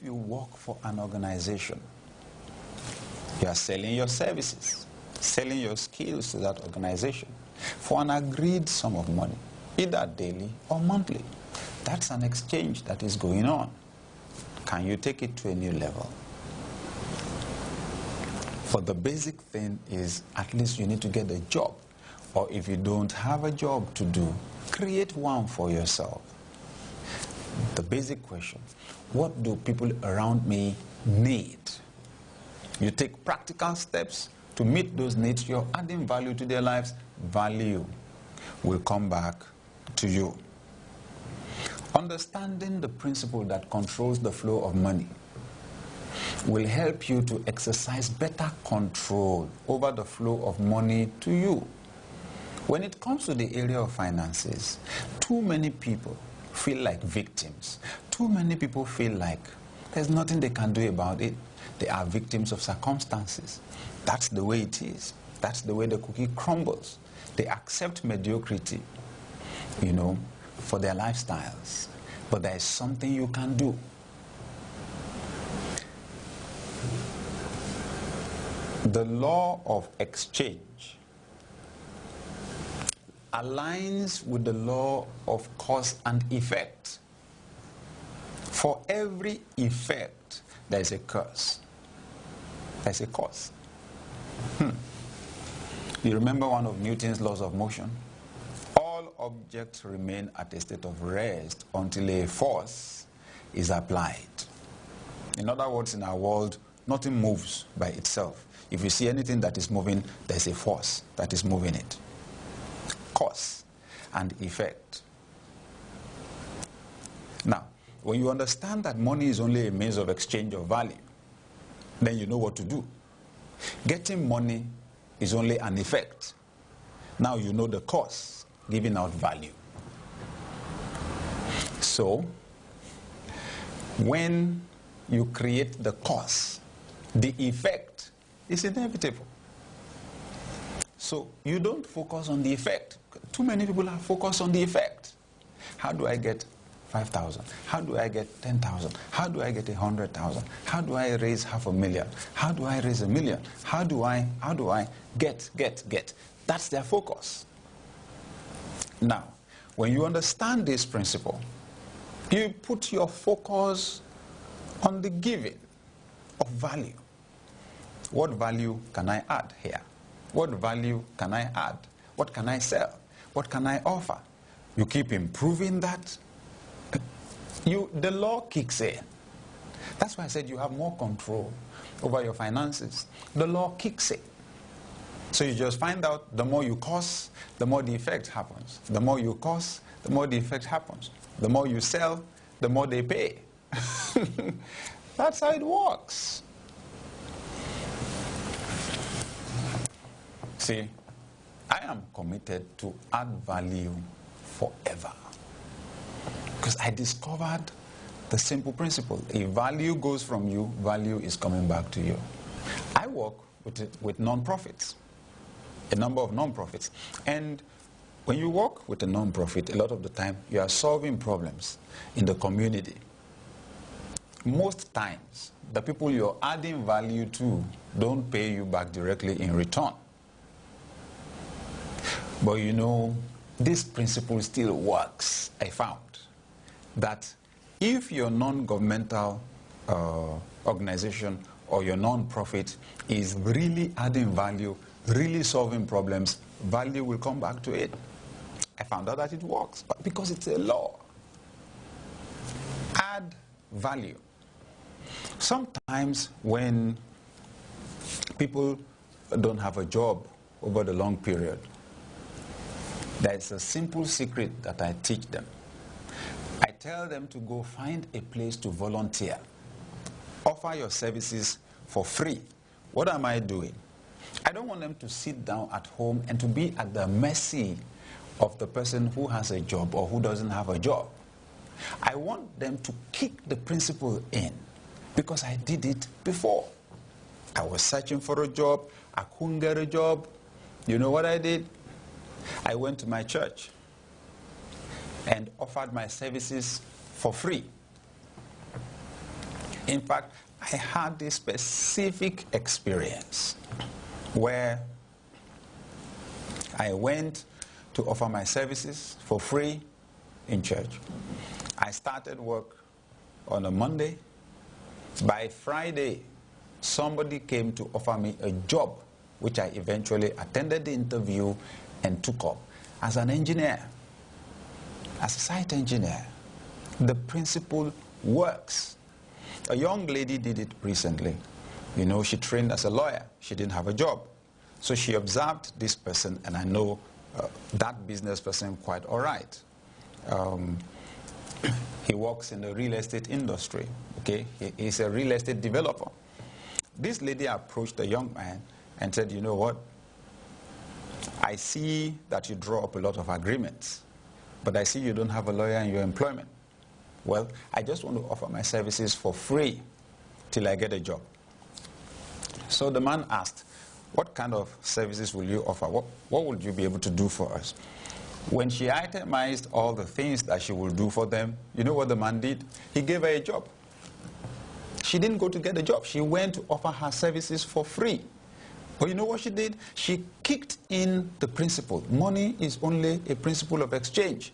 you work for an organization, you are selling your services, selling your skills to that organization for an agreed sum of money, either daily or monthly. That's an exchange that is going on. Can you take it to a new level? But the basic thing is, at least you need to get a job. Or if you don't have a job to do, create one for yourself. The basic question, what do people around me need? You take practical steps to meet those needs. You're adding value to their lives. Value will come back to you. Understanding the principle that controls the flow of money will help you to exercise better control over the flow of money to you. When it comes to the area of finances, too many people feel like victims. Too many people feel like there's nothing they can do about it. They are victims of circumstances. That's the way it is. That's the way the cookie crumbles. They accept mediocrity, for their lifestyles. But there is something you can do. The law of exchange aligns with the law of cause and effect. For every effect, there is a cause. There's a cause. You remember one of Newton's laws of motion? All objects remain at a state of rest until a force is applied. In other words, in our world, nothing moves by itself. If you see anything that is moving, there's a force that is moving it. Cause and effect. Now, when you understand that money is only a means of exchange of value, then you know what to do. Getting money is only an effect. Now you know the cause, giving out value. So, when you create the cause, the effect is inevitable. So you don't focus on the effect. Too many people are focused on the effect. How do I get 5,000? How do I get 10,000? How do I get 100,000? How do I raise 500,000? How do I raise 1 million? How do I get? That's their focus. Now, when you understand this principle, you put your focus on the giving of value. What value can I add here? What value can I add? What can I sell? What can I offer? You keep improving that. The law kicks in. That's why I said you have more control over your finances. The law kicks in. So you just find out the more you cost, the more the effect happens. The more you cost, the more the effect happens. The more you sell, the more they pay. That's how it works. See, I am committed to add value forever. Because I discovered the simple principle. If value goes from you, value is coming back to you. I work with non-profits, a number of non-profits. And when you work with a non-profit, a lot of the time you are solving problems in the community. Most times, the people you're adding value to don't pay you back directly in return. But this principle still works. I found that if your non-governmental organization or your non-profit is really adding value, really solving problems, value will come back to it. I found out that it works, but because it's a law. Add value. Sometimes when people don't have a job over the long period, there's a simple secret that I teach them. I tell them to go find a place to volunteer. Offer your services for free. What am I doing? I don't want them to sit down at home and to be at the mercy of the person who has a job or who doesn't have a job. I want them to kick the principle in because I did it before. I was searching for a job. I couldn't get a job. You know what I did? I went to my church and offered my services for free. In fact, I had this specific experience where I went to offer my services for free in church. I started work on a Monday. By Friday, somebody came to offer me a job, which I eventually attended the interview and took up as an engineer, as a site engineer. The principle works. A young lady did it recently. You know, she trained as a lawyer. She didn't have a job. So she observed this person, and I know that business person quite all right. He works in the real estate industry, okay? He's a real estate developer. This lady approached the young man and said, you know what? I see that you draw up a lot of agreements, but I see you don't have a lawyer in your employment. Well, I just want to offer my services for free till I get a job. So the man asked, what kind of services will you offer? What would you be able to do for us? When she itemized all the things that she would do for them, you know what the man did? He gave her a job. She didn't go to get a job. She went to offer her services for free. But you know what she did? She kicked in the principle. Money is only a principle of exchange.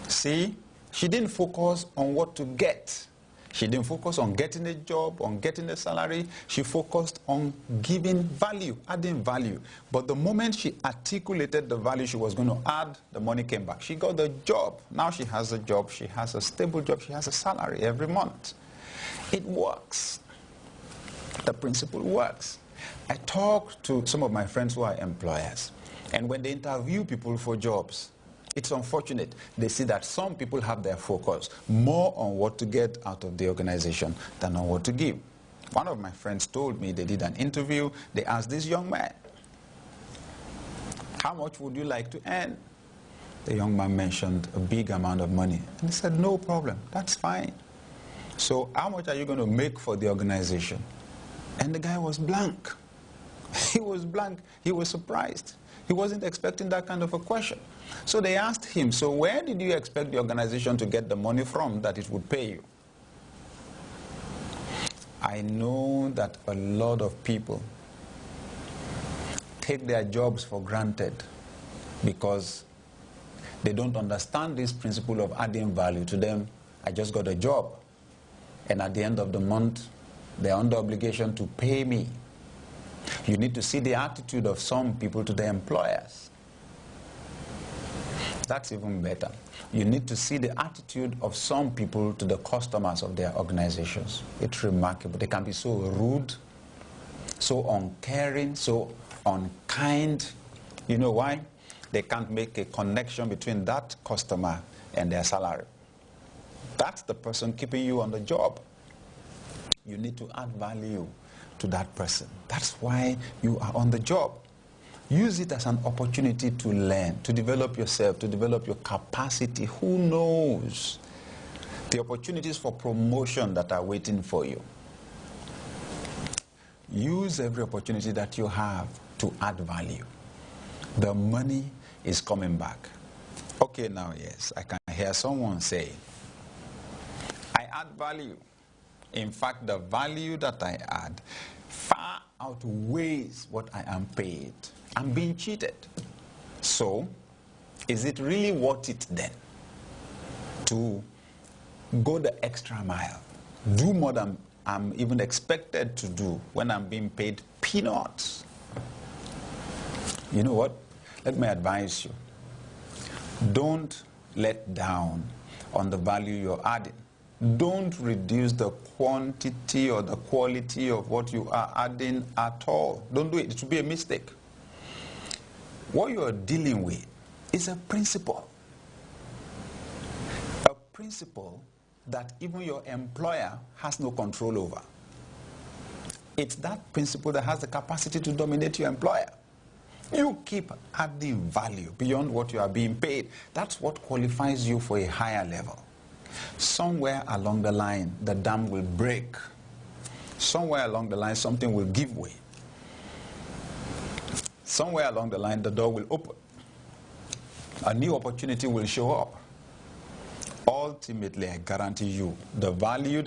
See? She didn't focus on what to get. She didn't focus on getting a job, on getting a salary. She focused on giving value, adding value. But the moment she articulated the value she was going to add, the money came back. She got the job. Now she has a job. She has a stable job. She has a salary every month. It works. The principle works. I talk to some of my friends who are employers, and when they interview people for jobs, it's unfortunate. They see that some people have their focus more on what to get out of the organization than on what to give. One of my friends told me they did an interview. They asked this young man, how much would you like to earn? The young man mentioned a big amount of money. And he said, no problem, that's fine. So how much are you going to make for the organization? And the guy was blank. He was blank. He was surprised. He wasn't expecting that kind of a question. So they asked him, so where did you expect the organization to get the money from that it would pay you? I know that a lot of people take their jobs for granted because they don't understand this principle of adding value. To them, I just got a job, and at the end of the month, they're under obligation to pay me. You need to see the attitude of some people to their employers. That's even better. You need to see the attitude of some people to the customers of their organizations. It's remarkable. They can be so rude, so uncaring, so unkind. You know why? They can't make a connection between that customer and their salary. That's the person keeping you on the job. You need to add value to that person. That's why you are on the job. Use it as an opportunity to learn, to develop yourself, to develop your capacity. Who knows? The opportunities for promotion that are waiting for you. Use every opportunity that you have to add value. The money is coming back. Okay, now yes, I can hear someone say, I add value. In fact, the value that I add far outweighs what I am paid. I'm being cheated. So, is it really worth it then to go the extra mile, do more than I'm even expected to do when I'm being paid peanuts? You know what? Let me advise you. Don't let down on the value you're adding. Don't reduce the quantity or the quality of what you are adding at all. Don't do it. It would be a mistake. What you are dealing with is a principle. A principle that even your employer has no control over. It's that principle that has the capacity to dominate your employer. You keep adding value beyond what you are being paid. That's what qualifies you for a higher level. Somewhere along the line, the dam will break. Somewhere along the line, something will give way. Somewhere along the line, the door will open. A new opportunity will show up. Ultimately, I guarantee you, the value